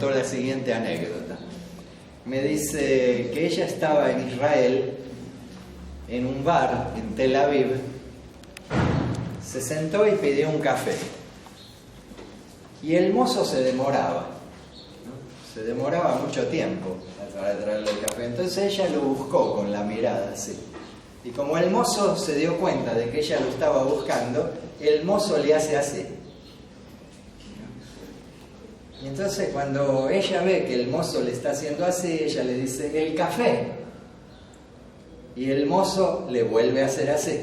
contó la siguiente anécdota. Me dice que ella estaba en Israel, en un bar en Tel Aviv, se sentó y pidió un café. Y el mozo se demoraba, ¿no? Se demoraba mucho tiempo para traerle el café. Entonces ella lo buscó con la mirada así. Y como el mozo se dio cuenta de que ella lo estaba buscando, el mozo le hace así. Y entonces cuando ella ve que el mozo le está haciendo así, ella le dice, el café. Y el mozo le vuelve a hacer así.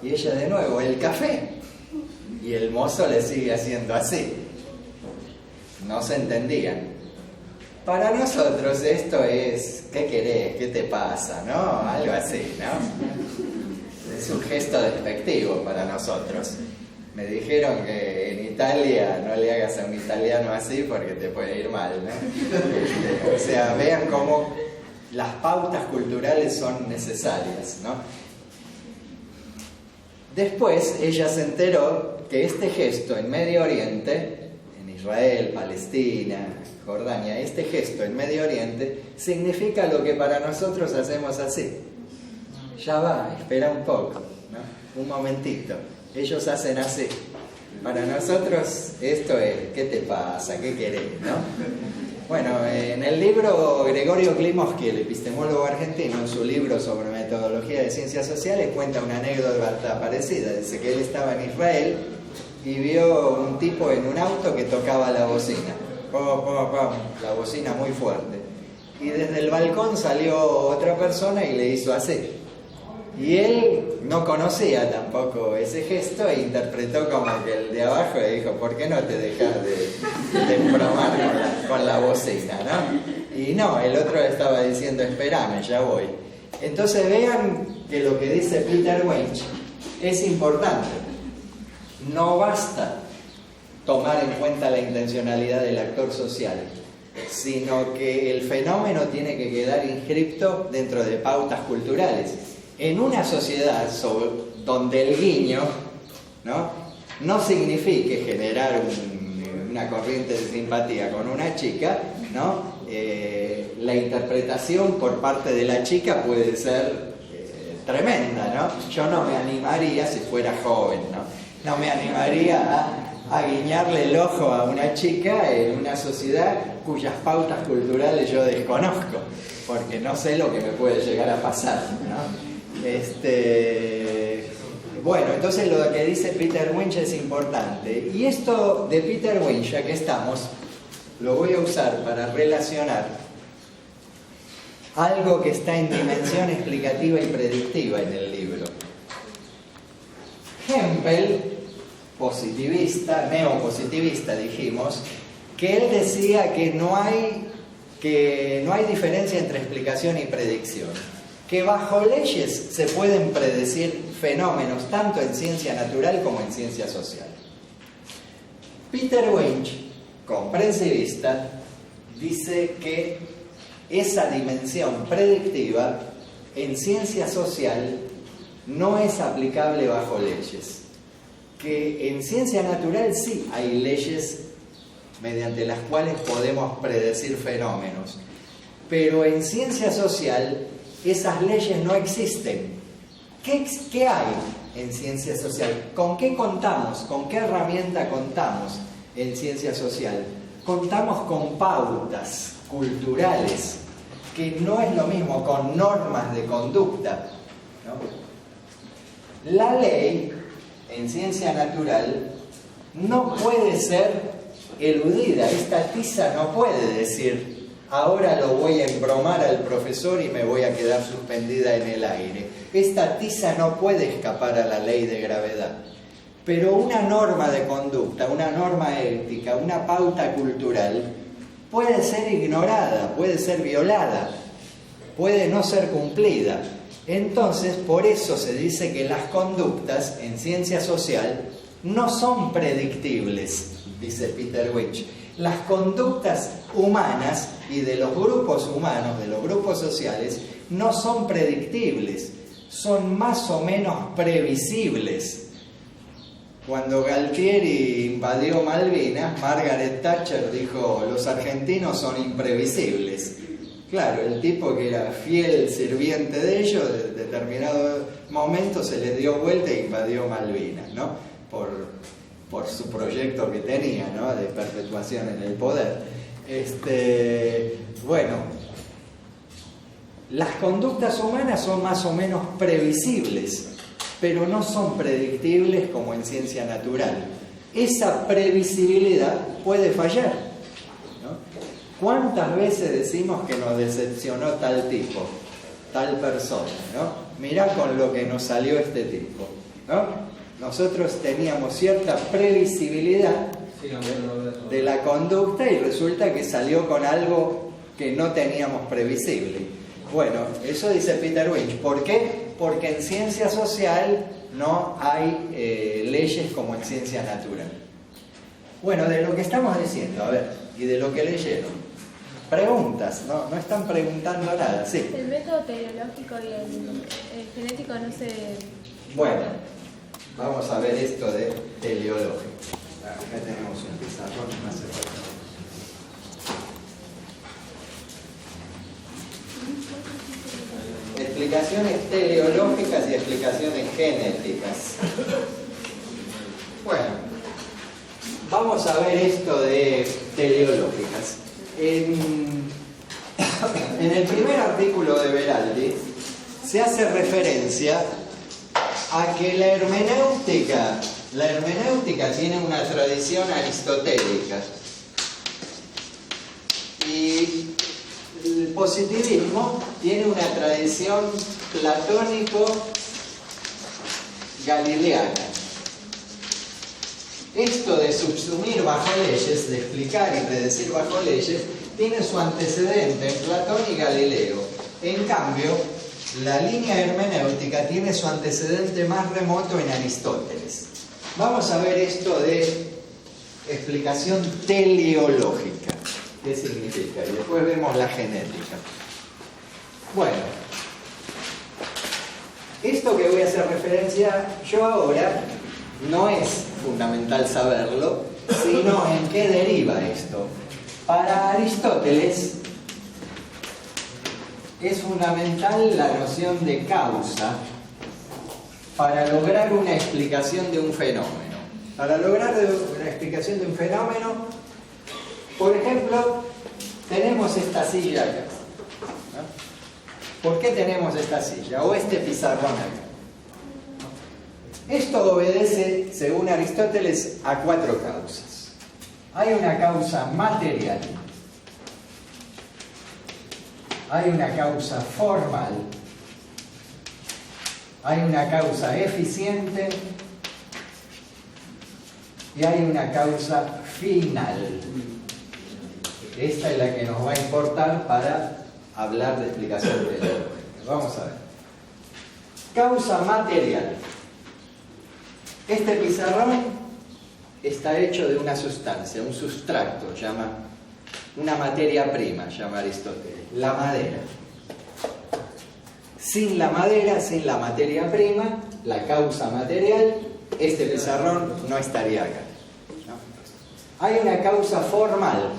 Y ella de nuevo, el café. Y el mozo le sigue haciendo así. No se entendían. Para nosotros esto es, ¿qué querés? ¿Qué te pasa? ¿No? Algo así, ¿no? Es un gesto despectivo para nosotros. Me dijeron que en Italia no le hagas a un italiano así porque te puede ir mal, ¿no? O sea, vean cómo las pautas culturales son necesarias, ¿no? Después ella se enteró que este gesto en Medio Oriente, en Israel, Palestina, Jordania, este gesto en Medio Oriente significa lo que para nosotros hacemos así. Ya va, espera un poco, ¿no? Un momentito. Ellos hacen así. Para nosotros esto es, ¿qué te pasa? ¿Qué querés? ¿No? Bueno, en el libro Gregorio Klimovsky, el epistemólogo argentino, en su libro sobre metodología de ciencias sociales, cuenta una anécdota parecida. Dice que él estaba en Israel y vio un tipo en un auto que tocaba la bocina. La bocina muy fuerte. Y desde el balcón salió otra persona y le hizo así. Y él no conocía tampoco ese gesto e interpretó como que el de abajo le dijo, ¿por qué no te dejas de bromar con la bocina, ¿no? Y no, el otro estaba diciendo, espérame, ya voy. Entonces vean que lo que dice Peter Winch es importante. No basta tomar en cuenta la intencionalidad del actor social, sino que el fenómeno tiene que quedar inscripto dentro de pautas culturales. En una sociedad donde el guiño no signifique generar una corriente de simpatía con una chica, ¿no? La interpretación por parte de la chica puede ser tremenda, ¿no? Yo no me animaría, si fuera joven, no me animaría a guiñarle el ojo a una chica en una sociedad cuyas pautas culturales yo desconozco, porque no sé lo que me puede llegar a pasar, ¿no? Bueno, entonces lo que dice Peter Winch es importante. Y esto de Peter Winch, ya que estamos, lo voy a usar para relacionar algo que está en dimensión explicativa y predictiva en el libro. Hempel, positivista, neopositivista dijimos, que él decía que no hay diferencia entre explicación y predicción. Que bajo leyes se pueden predecir fenómenos tanto en ciencia natural como en ciencia social. Peter Winch, comprensivista, dice que esa dimensión predictiva en ciencia social no es aplicable bajo leyes. Que en ciencia natural sí hay leyes mediante las cuales podemos predecir fenómenos, pero en ciencia social esas leyes no existen. ¿Qué hay en ciencia social? ¿Con qué contamos? ¿Con qué herramienta contamos en ciencia social? Contamos con pautas culturales, que no es lo mismo con normas de conducta, ¿no? La ley en ciencia natural no puede ser eludida. Esta tiza no puede decir, ahora lo voy a embromar al profesor y me voy a quedar suspendida en el aire. Esta tiza no puede escapar a la ley de gravedad. Pero una norma de conducta, una norma ética, una pauta cultural puede ser ignorada, puede ser violada, puede no ser cumplida. Entonces, por eso se dice que las conductas en ciencia social no son predictibles, dice Peter Winch. Las conductas humanas y de los grupos humanos, de los grupos sociales, no son predictibles, son más o menos previsibles. Cuando Galtieri invadió Malvinas, Margaret Thatcher dijo: los argentinos son imprevisibles. Claro, el tipo que era fiel sirviente de ellos, en determinado momento se les dio vuelta e invadió Malvinas, ¿no? Por su proyecto que tenía, ¿no? De perpetuación en el poder. Bueno, las conductas humanas son más o menos previsibles, pero no son predictibles como en ciencia natural. Esa previsibilidad puede fallar, ¿no? ¿Cuántas veces decimos que nos decepcionó tal tipo, tal persona, ¿no? Mirá con lo que nos salió este tipo, ¿no? Nosotros teníamos cierta previsibilidad de la conducta y resulta que salió con algo que no teníamos previsible. Bueno, eso dice Peter Winch. ¿Por qué? Porque en ciencia social no hay leyes como en ciencia natural. Bueno, de lo que estamos diciendo, a ver, y de lo que leyeron. Preguntas, no están preguntando nada, sí. El método teleológico y el genético no se... Bueno, vamos a ver esto de teleológico. Acá tenemos un pizarrón, no hace falta. Explicaciones teleológicas y explicaciones genéticas. Bueno, vamos a ver esto de teleológicas. En el primer artículo de Beraldi se hace referencia a que la hermenéutica tiene una tradición aristotélica y el positivismo tiene una tradición platónico-galileana. Esto de subsumir bajo leyes, de explicar y predecir bajo leyes, tiene su antecedente en Platón y Galileo. En cambio, la línea hermenéutica tiene su antecedente más remoto en Aristóteles. Vamos a ver esto de explicación teleológica. ¿Qué significa? Y después vemos la genética. Bueno, esto que voy a hacer referencia yo ahora no es fundamental saberlo, sino en qué deriva esto. Para Aristóteles es fundamental la noción de causa para lograr una explicación de un fenómeno. Para lograr una explicación de un fenómeno, por ejemplo, tenemos esta silla acá, ¿no? ¿Por qué tenemos esta silla o este pizarrón acá? Esto obedece, según Aristóteles, a 4 causas. Hay una causa material, hay una causa formal, hay una causa eficiente y hay una causa final. Esta es la que nos va a importar para hablar de explicación teleológica. Vamos a ver. Causa material. Este pizarrón está hecho de una sustancia, un sustrato, llama una materia prima, llama Aristóteles, la madera. Sin la madera, sin la materia prima, la causa material, este pizarrón no estaría acá, ¿no? Hay una causa formal,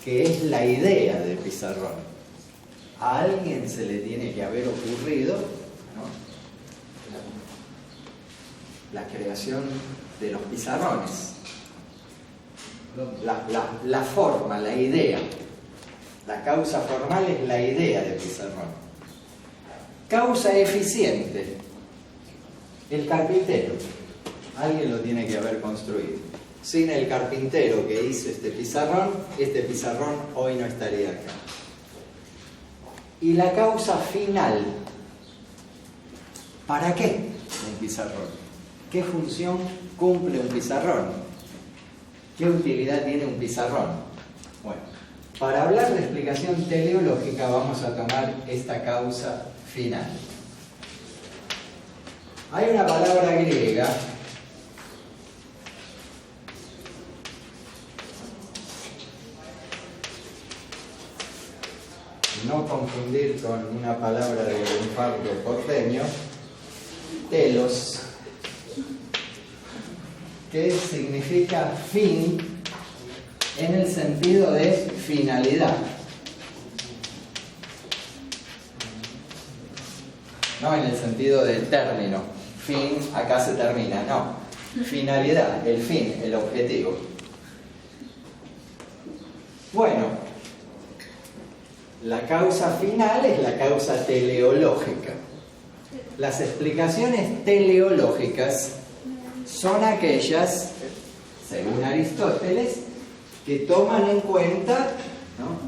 que es la idea del pizarrón. A alguien se le tiene que haber ocurrido, ¿no?, la creación de los pizarrones. La forma, la idea. La causa formal es la idea del pizarrón. Causa eficiente. El carpintero. Alguien lo tiene que haber construido. Sin el carpintero que hizo este pizarrón hoy no estaría acá. Y la causa final. ¿Para qué un pizarrón? ¿Qué función cumple un pizarrón? ¿Qué utilidad tiene un pizarrón? Bueno, para hablar de explicación teleológica vamos a tomar esta causa final. Hay una palabra griega no confundir con una palabra de lunfardo porteño, telos, que significa fin en el sentido de finalidad. No en el sentido del término. Fin, acá se termina. No. Finalidad, el fin, el objetivo. Bueno, la causa final es la causa teleológica. Las explicaciones teleológicas son aquellas, según Aristóteles, que toman en cuenta, ¿no?,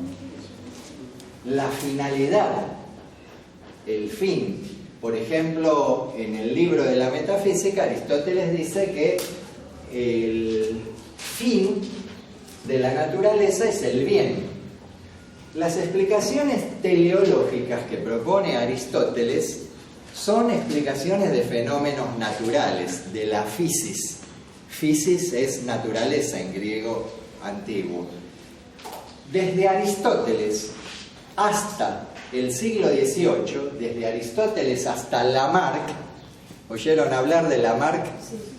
la finalidad, el fin. Por ejemplo, en el libro de la Metafísica, Aristóteles dice que el fin de la naturaleza es el bien. Las explicaciones teleológicas que propone Aristóteles son explicaciones de fenómenos naturales, de la physis. Physis es naturaleza en griego antiguo. Desde Aristóteles hasta el siglo XVIII, desde Aristóteles hasta Lamarck, ¿oyeron hablar de Lamarck,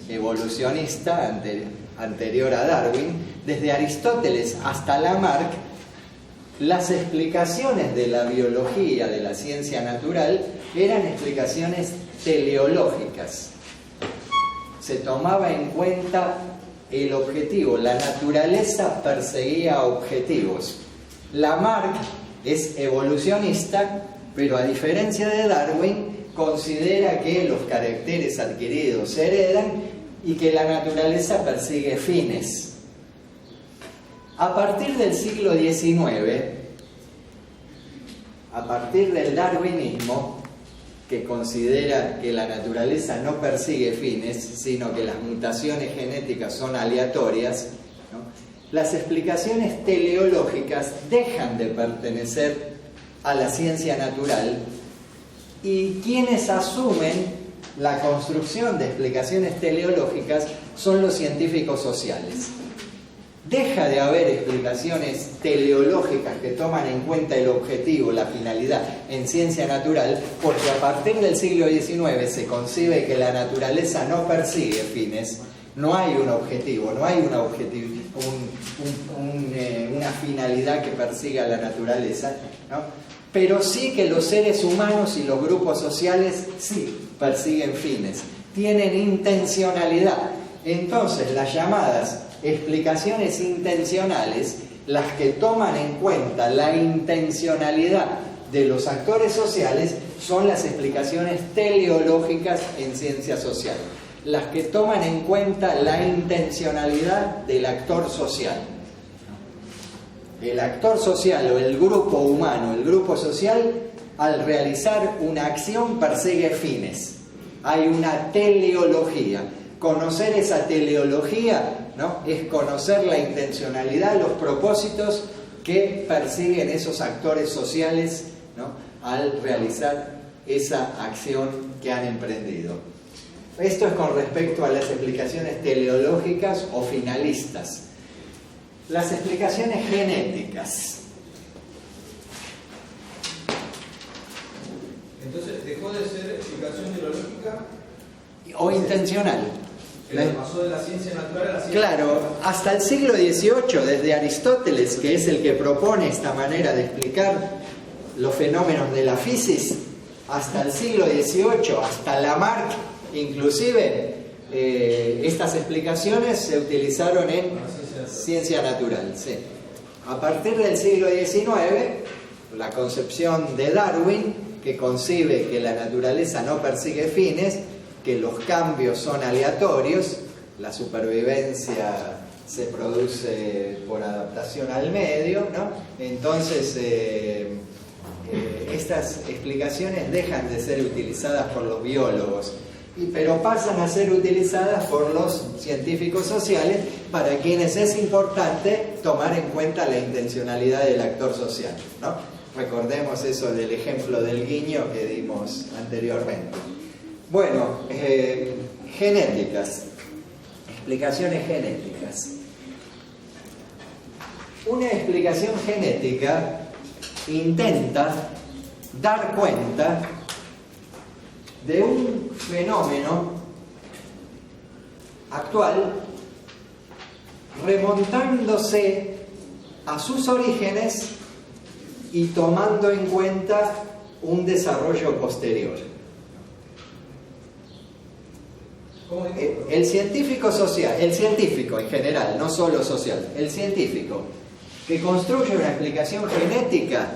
evolucionista anterior a Darwin? Desde Aristóteles hasta Lamarck, las explicaciones de la biología, de la ciencia natural, eran explicaciones teleológicas. Se tomaba en cuenta el objetivo, la naturaleza perseguía objetivos. Lamarck es evolucionista, pero a diferencia de Darwin, considera que los caracteres adquiridos se heredan y que la naturaleza persigue fines. A partir del siglo XIX, a partir del darwinismo, que considera que la naturaleza no persigue fines, sino que las mutaciones genéticas son aleatorias, ¿no?, las explicaciones teleológicas dejan de pertenecer a la ciencia natural y quienes asumen la construcción de explicaciones teleológicas son los científicos sociales. Deja de haber explicaciones teleológicas que toman en cuenta el objetivo, la finalidad en ciencia natural, porque a partir del siglo XIX se concibe que la naturaleza no persigue fines, no hay un objetivo, no hay una finalidad que persiga la naturaleza, ¿no? Pero sí que los seres humanos y los grupos sociales sí persiguen fines, tienen intencionalidad. Entonces, las llamadas explicaciones intencionales, las que toman en cuenta la intencionalidad de los actores sociales, son las explicaciones teleológicas en ciencia social. Las que toman en cuenta la intencionalidad del actor social. El actor social o el grupo humano, el grupo social, al realizar una acción persigue fines. Hay una teleología. Conocer esa teleología, ¿no?, es conocer la intencionalidad, los propósitos que persiguen esos actores sociales, ¿no?, al realizar esa acción que han emprendido. Esto es con respecto a las explicaciones teleológicas o finalistas. Las explicaciones genéticas. Entonces, dejó de ser explicación teleológica O intencional. Pasó de la ciencia natural a la ciencia. Claro, hasta el siglo XVIII, desde Aristóteles, que es el que propone esta manera de explicar los fenómenos de la physis, hasta el siglo XVIII, hasta Lamarck, inclusive, estas explicaciones se utilizaron en ciencia natural. Sí. A partir del siglo XIX, la concepción de Darwin, que concibe que la naturaleza no persigue fines, que los cambios son aleatorios, la supervivencia se produce por adaptación al medio, ¿no? Entonces, estas explicaciones dejan de ser utilizadas por los biólogos, pero pasan a ser utilizadas por los científicos sociales, para quienes es importante tomar en cuenta la intencionalidad del actor social, ¿no? Recordemos eso del ejemplo del guiño que dimos anteriormente. Bueno, genéticas, explicaciones genéticas. Una explicación genética intenta dar cuenta de un fenómeno actual remontándose a sus orígenes y tomando en cuenta un desarrollo posterior. El científico social, el científico en general, no solo social, el científico que construye una explicación genética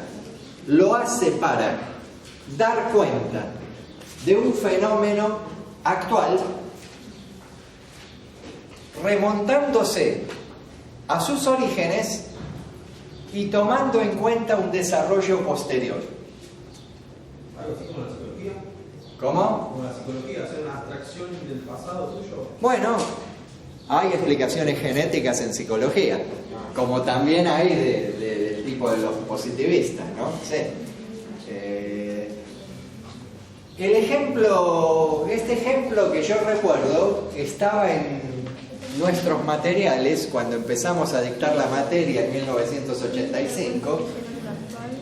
lo hace para dar cuenta de un fenómeno actual, remontándose a sus orígenes y tomando en cuenta un desarrollo posterior. ¿Algo así como la psicología? ¿Cómo? Como la psicología, hacer una abstracción del pasado tuyo. Bueno, hay explicaciones genéticas en psicología, como también hay del tipo de los positivistas, ¿no? Sí. Este ejemplo que yo recuerdo estaba en nuestros materiales cuando empezamos a dictar la materia en 1985.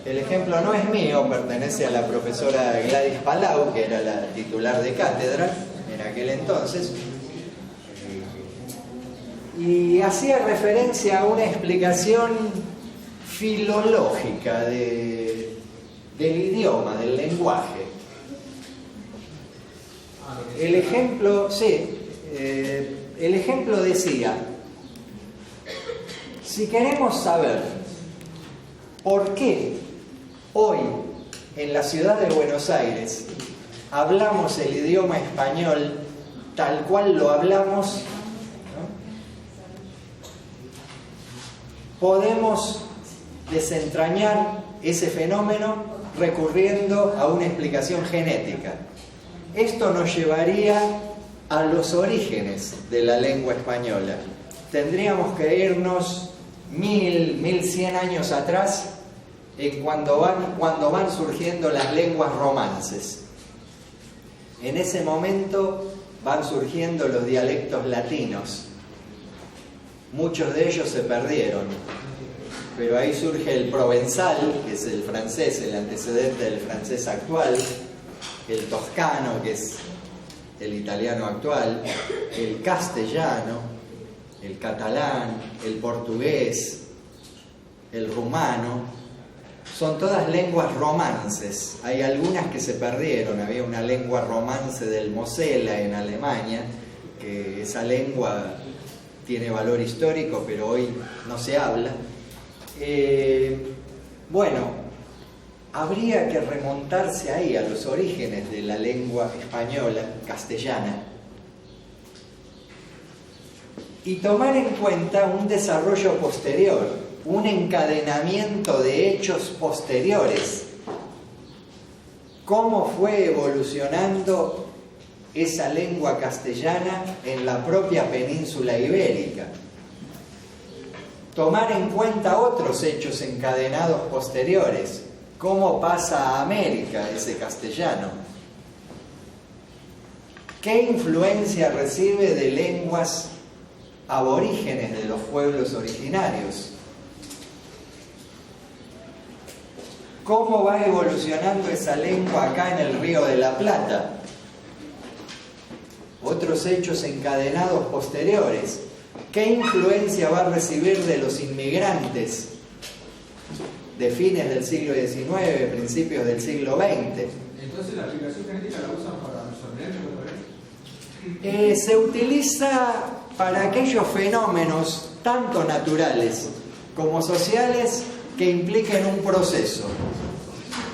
El ejemplo no es mío, pertenece a la profesora Gladys Palau, que era la titular de cátedra en aquel entonces, y hacía referencia a una explicación filológica del idioma, del lenguaje. El ejemplo, el ejemplo decía: si queremos saber por qué hoy en la ciudad de Buenos Aires hablamos el idioma español tal cual lo hablamos, ¿no?, podemos desentrañar ese fenómeno recurriendo a una explicación genética. Esto nos llevaría a los orígenes de la lengua española. Tendríamos que irnos 1100 años atrás, cuando van surgiendo las lenguas romances. En ese momento van surgiendo los dialectos latinos. Muchos de ellos se perdieron, pero ahí surge el provenzal, que es el francés, el antecedente del francés actual, el toscano, que es el italiano actual, el castellano, el catalán, el portugués, el rumano. Son todas lenguas romances. Hay algunas que se perdieron. Había una lengua romance del Mosela en Alemania, que esa lengua tiene valor histórico, pero hoy no se habla. Bueno, habría que remontarse ahí, a los orígenes de la lengua española, castellana, y tomar en cuenta un desarrollo posterior, un encadenamiento de hechos posteriores. ¿Cómo fue evolucionando esa lengua castellana en la propia península ibérica? Tomar en cuenta otros hechos encadenados posteriores. ¿Cómo pasa a América ese castellano? ¿Qué influencia recibe de lenguas aborígenes de los pueblos originarios? ¿Cómo va evolucionando esa lengua acá en el Río de la Plata? Otros hechos encadenados posteriores. ¿Qué influencia va a recibir de los inmigrantes de fines del siglo XIX, principios del siglo XX? Entonces la aplicación genética la usan para resolver. Se utiliza para aquellos fenómenos tanto naturales como sociales que impliquen un proceso,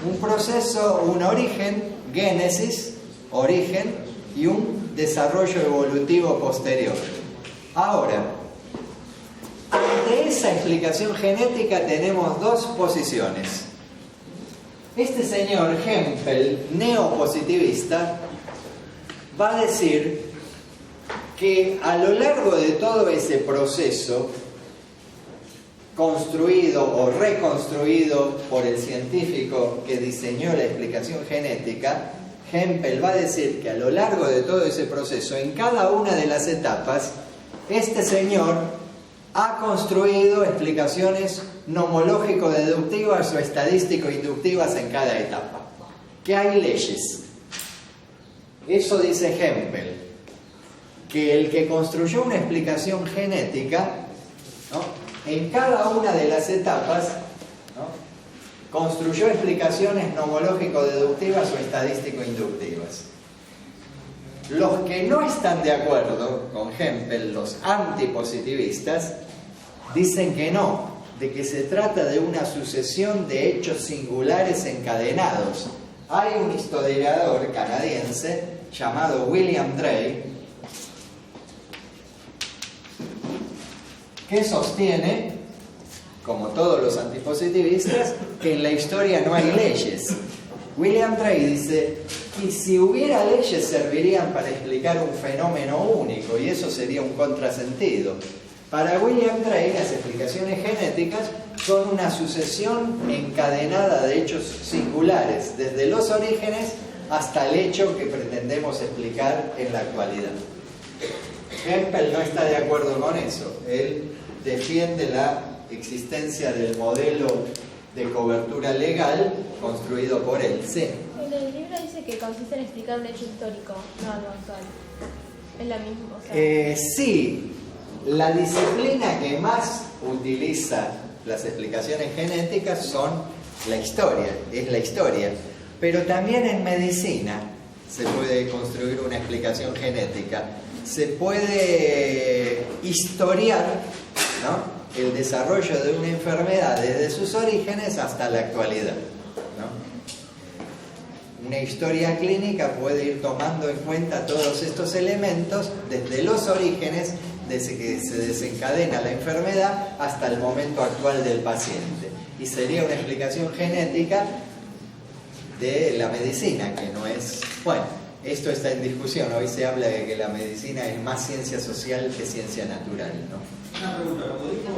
un origen, génesis, origen, y un desarrollo evolutivo posterior. Ahora, ante esa explicación genética tenemos dos posiciones. Este señor Hempel, neopositivista, va a decir que a lo largo de todo ese proceso construido o reconstruido por el científico que diseñó la explicación genética, Hempel va a decir que a lo largo de todo ese proceso, en cada una de las etapas, este señor ha construido explicaciones nomológico-deductivas o estadístico-inductivas en cada etapa. Que hay leyes. Eso dice Hempel, que el que construyó una explicación genética en cada una de las etapas, ¿no?, construyó explicaciones nomológico-deductivas o estadístico-inductivas. Los que no están de acuerdo con Hempel, los antipositivistas, dicen que no, de que se trata de una sucesión de hechos singulares encadenados. Hay un historiador canadiense llamado William Drey que sostiene, como todos los antipositivistas, que en la historia no hay leyes. William Drey dice que si hubiera leyes servirían para explicar un fenómeno único, y eso sería un contrasentido. Para William Drey, las explicaciones genéticas son una sucesión encadenada de hechos singulares, desde los orígenes hasta el hecho que pretendemos explicar en la actualidad. Hempel no está de acuerdo con eso. Él defiende la existencia del modelo de cobertura legal construido por él. Sí. En el libro dice que consiste en explicar un hecho histórico, no algo actual. Es la misma, o sea... Sí. La disciplina que más utiliza las explicaciones genéticas son la historia, es la historia. Pero también en medicina se puede construir una explicación genética. Se puede historiar, ¿no?, el desarrollo de una enfermedad desde sus orígenes hasta la actualidad, ¿no? Una historia clínica puede ir tomando en cuenta todos estos elementos desde los orígenes, desde que se desencadena la enfermedad hasta el momento actual del paciente. Y sería una explicación genética de la medicina, que no es... Bueno, esto está en discusión. Hoy se habla de que la medicina es más ciencia social que ciencia natural, ¿no? Una pregunta, como dijo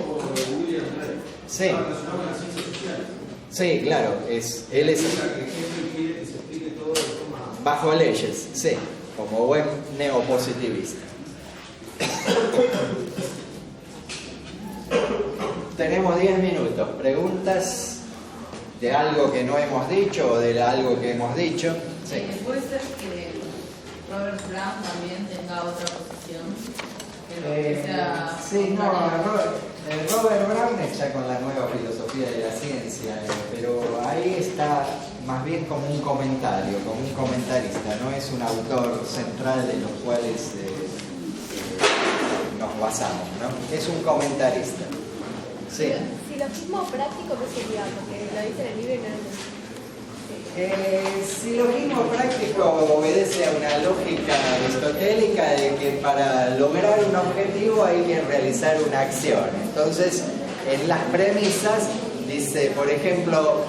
William Drey, sí, ¿está relacionado con las ciencias sociales? Sí, claro, él es... Que Hempel quiere que se explique todo de forma... Bajo leyes, sí, como buen neopositivista. Tenemos 10 minutos. ¿Preguntas de algo que no hemos dicho o de algo que hemos dicho? Sí. ¿Puede ser que Robert Brown también tenga otra posición? Sí, no, Robert Brown está con la nueva filosofía de la ciencia, pero ahí está más bien como un comentario, como un comentarista, no es un autor central de los cuales nos basamos, ¿no? Es un comentarista. Sí. Silogismo práctico, ¿qué sería? Porque lo dice en el libro y no lo dice. Silogismo práctico obedece a una lógica aristotélica de que para lograr un objetivo hay que realizar una acción. Entonces, en las premisas dice, por ejemplo,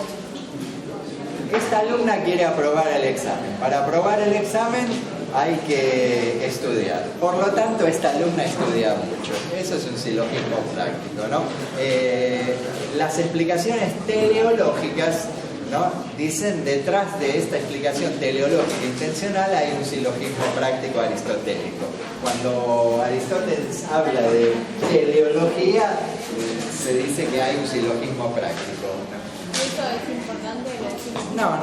esta alumna quiere aprobar el examen. Para aprobar el examen hay que estudiar. Por lo tanto, esta alumna estudia mucho. Eso es un silogismo práctico, ¿no? Las explicaciones teleológicas, ¿no?, dicen, detrás de esta explicación teleológica intencional hay un silogismo práctico aristotélico. Cuando Aristóteles habla de teleología, se dice que hay un silogismo práctico, ¿no? ¿Eso es importante? No.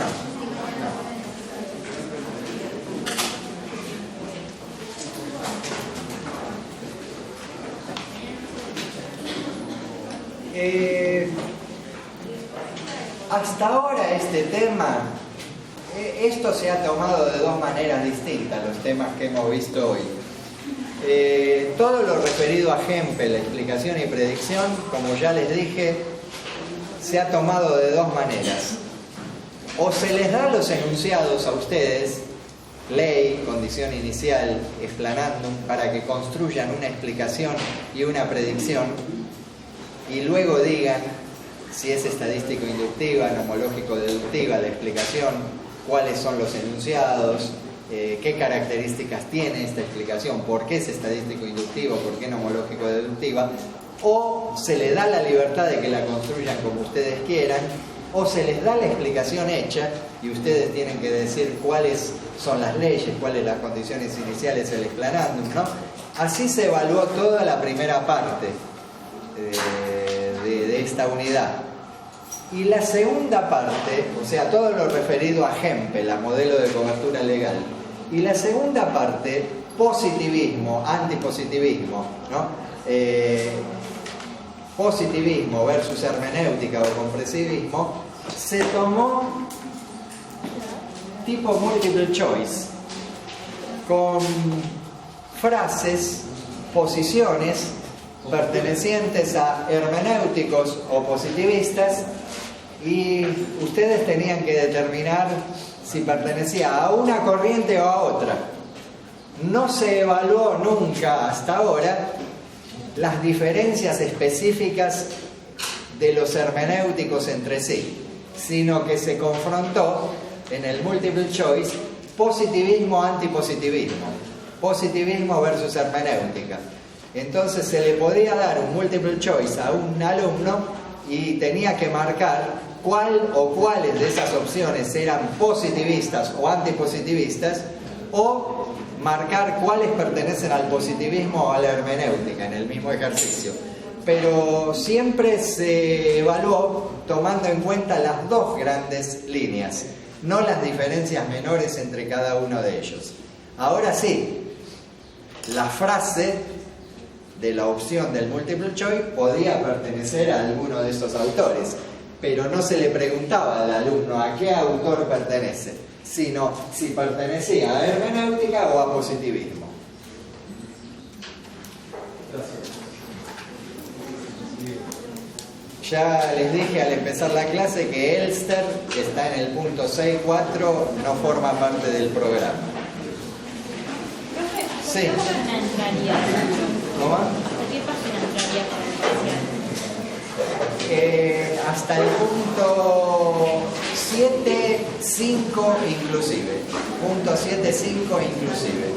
Hasta ahora este tema, esto se ha tomado de dos maneras distintas, los temas que hemos visto hoy. Todo lo referido a Hempel, explicación y predicción, como ya les dije, se ha tomado de dos maneras. O se les da los enunciados a ustedes, ley, condición inicial, explanandum, para que construyan una explicación y una predicción, y luego digan si es estadístico-inductiva, nomológico-deductiva la explicación, cuáles son los enunciados, qué características tiene esta explicación, por qué es estadístico-inductiva, por qué nomológico-deductiva, o se les da la libertad de que la construyan como ustedes quieran, o se les da la explicación hecha y ustedes tienen que decir cuáles son las leyes, cuáles las condiciones iniciales, el explanandum, ¿no? Así se evaluó toda la primera parte de esta unidad. Y la segunda parte, o sea, todo lo referido a Hempel, a modelo de cobertura legal, y la segunda parte, positivismo, antipositivismo, ¿no? positivismo versus hermenéutica o compresivismo, se tomó tipo multiple choice, con frases, posiciones pertenecientes a hermenéuticos o positivistas, y ustedes tenían que determinar si pertenecía a una corriente o a otra. No se evaluó nunca hasta ahora las diferencias específicas de los hermenéuticos entre sí, sino que se confrontó en el multiple choice positivismo antipositivismo, positivismo versus hermenéutica. Entonces se le podía dar un multiple choice a un alumno y tenía que marcar cuál o cuáles de esas opciones eran positivistas o antipositivistas, o marcar cuáles pertenecen al positivismo o a la hermenéutica en el mismo ejercicio. Pero siempre se evaluó tomando en cuenta las dos grandes líneas, no las diferencias menores entre cada uno de ellos. Ahora sí, la frase de la opción del multiple choice podía pertenecer a alguno de estos autores, pero no se le preguntaba al alumno a qué autor pertenece, sino si pertenecía a hermenéutica o a positivismo. Ya les dije al empezar la clase que Elster, que está en el punto 6.4, no forma parte del programa. Profe, Sí. ¿por qué página entraría? ¿Cómo? ¿Por qué página entraría para el especial? Hasta el punto 7.5 inclusive. Punto 7.5 inclusive.